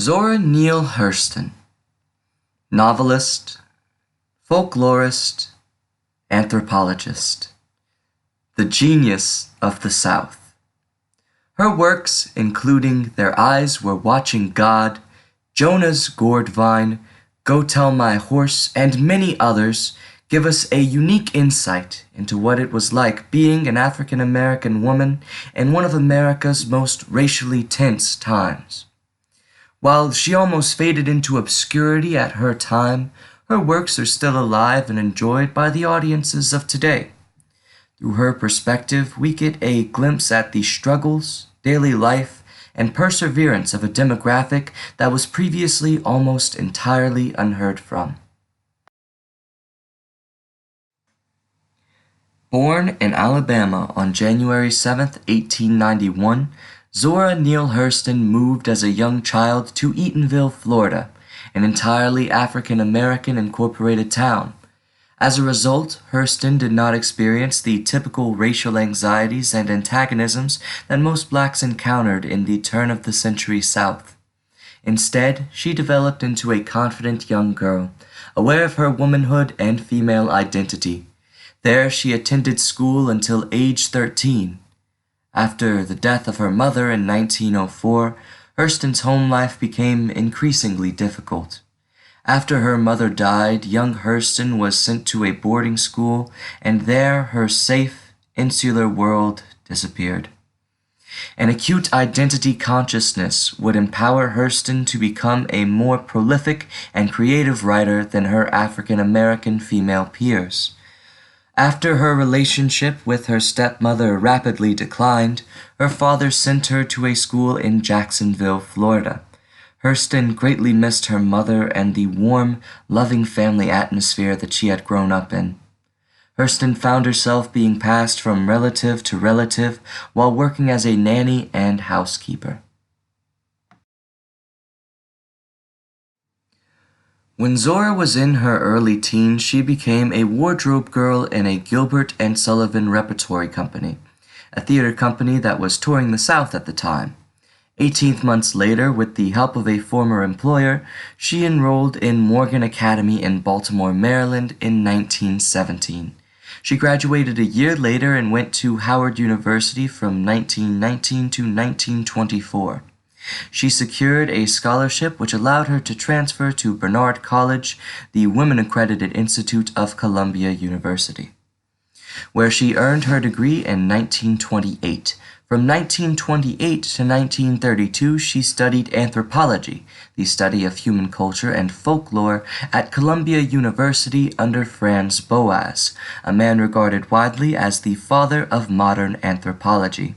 Zora Neale Hurston, novelist, folklorist, anthropologist, the genius of the South. Her works, including Their Eyes Were Watching God, Jonah's Gourd Vine, Go Tell My Horse, and many others, give us a unique insight into what it was like being an African American woman in one of America's most racially tense times. While she almost faded into obscurity at her time, her works are still alive and enjoyed by the audiences of today. Through her perspective, we get a glimpse at the struggles, daily life, and perseverance of a demographic that was previously almost entirely unheard from. Born in Alabama on January 7, 1891, Zora Neale Hurston moved as a young child to Eatonville, Florida, an entirely African-American incorporated town. As a result, Hurston did not experience the typical racial anxieties and antagonisms that most blacks encountered in the turn-of-the-century South. Instead, she developed into a confident young girl, aware of her womanhood and female identity. There she attended school until age 13. After the death of her mother in 1904, Hurston's home life became increasingly difficult. After her mother died, young Hurston was sent to a boarding school, and there her safe, insular world disappeared. An acute identity consciousness would empower Hurston to become a more prolific and creative writer than her African-American female peers. After her relationship with her stepmother rapidly declined, her father sent her to a school in Jacksonville, Florida. Hurston greatly missed her mother and the warm, loving family atmosphere that she had grown up in. Hurston found herself being passed from relative to relative while working as a nanny and housekeeper. When Zora was in her early teens, she became a wardrobe girl in a Gilbert and Sullivan repertory company, a theater company that was touring the South at the time. 18 months later, with the help of a former employer, she enrolled in Morgan Academy in Baltimore, Maryland in 1917. She graduated a year later and went to Howard University from 1919 to 1924. She secured a scholarship which allowed her to transfer to Barnard College, the women-accredited institute of Columbia University, where she earned her degree in 1928. From 1928 to 1932, she studied anthropology, the study of human culture and folklore, at Columbia University under Franz Boas, a man regarded widely as the father of modern anthropology.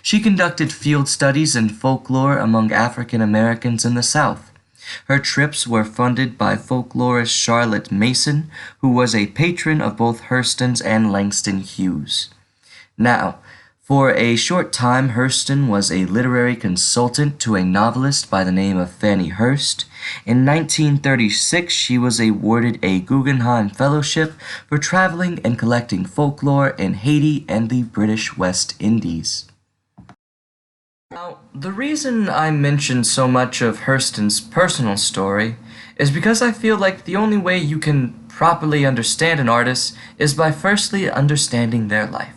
She conducted field studies in folklore among African Americans in the South. Her trips were funded by folklorist Charlotte Mason, who was a patron of both Hurston's and Langston Hughes. Now, for a short time, Hurston was a literary consultant to a novelist by the name of Fannie Hurst. In 1936, she was awarded a Guggenheim Fellowship for traveling and collecting folklore in Haiti and the British West Indies. Now, the reason I mention so much of Hurston's personal story is because I feel like the only way you can properly understand an artist is by firstly understanding their life.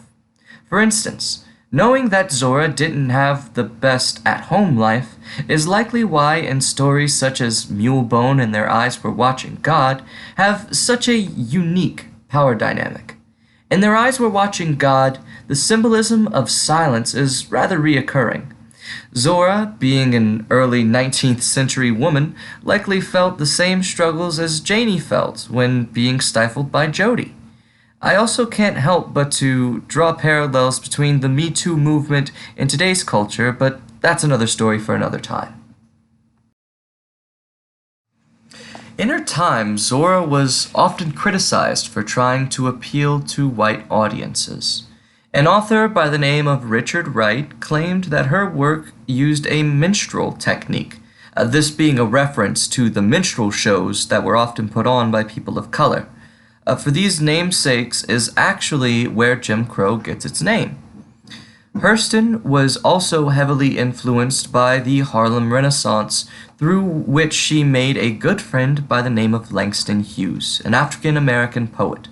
For instance, knowing that Zora didn't have the best at-home life is likely why in stories such as Mulebone and Their Eyes Were Watching God have such a unique power dynamic. In Their Eyes Were Watching God, the symbolism of silence is rather reoccurring. Zora, being an early 19th century woman, likely felt the same struggles as Janie felt when being stifled by Jody. I also can't help but to draw parallels between the Me Too movement in today's culture, but that's another story for another time. In her time, Zora was often criticized for trying to appeal to white audiences. An author by the name of Richard Wright claimed that her work used a minstrel technique, this being a reference to the minstrel shows that were often put on by people of color. For these namesakes is actually where Jim Crow gets its name. Hurston was also heavily influenced by the Harlem Renaissance, through which she made a good friend by the name of Langston Hughes, an African American poet.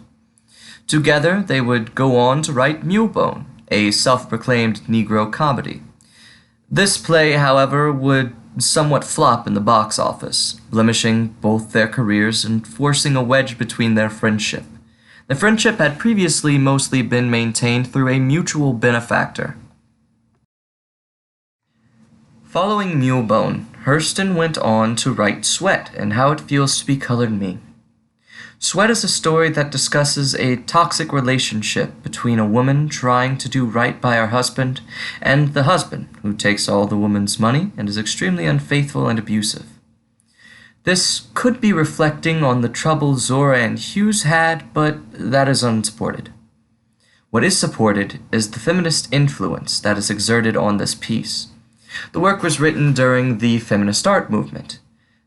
Together, they would go on to write Mulebone, a self-proclaimed Negro comedy. This play, however, would somewhat flop in the box office, blemishing both their careers and forcing a wedge between their friendship. The friendship had previously mostly been maintained through a mutual benefactor. Following Mulebone, Hurston went on to write Sweat and How It Feels to Be Colored Me. Sweat is a story that discusses a toxic relationship between a woman trying to do right by her husband and the husband, who takes all the woman's money and is extremely unfaithful and abusive. This could be reflecting on the trouble Zora and Hughes had, but that is unsupported. What is supported is the feminist influence that is exerted on this piece. The work was written during the feminist art movement.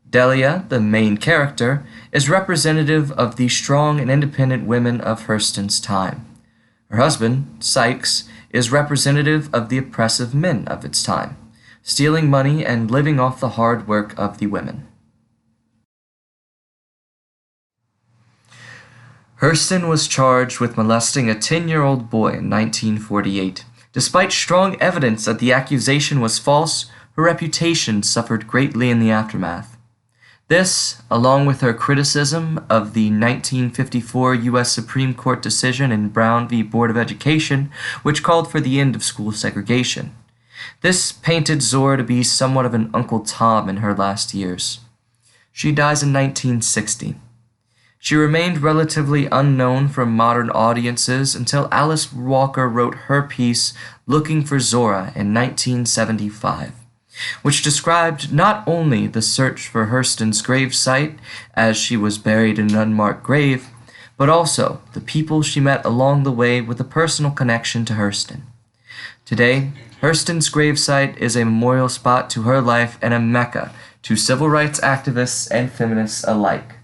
Delia, the main character, is representative of the strong and independent women of Hurston's time. Her husband, Sykes, is representative of the oppressive men of its time, stealing money and living off the hard work of the women. Hurston was charged with molesting a 10-year-old boy in 1948. Despite strong evidence that the accusation was false, her reputation suffered greatly in the aftermath. This, along with her criticism of the 1954 U.S. Supreme Court decision in Brown v. Board of Education, which called for the end of school segregation. This painted Zora to be somewhat of an Uncle Tom in her last years. She dies in 1960. She remained relatively unknown from modern audiences until Alice Walker wrote her piece Looking for Zora in 1975. Which described not only the search for Hurston's gravesite, as she was buried in an unmarked grave, but also the people she met along the way with a personal connection to Hurston. Today, Hurston's gravesite is a memorial spot to her life and a mecca to civil rights activists and feminists alike.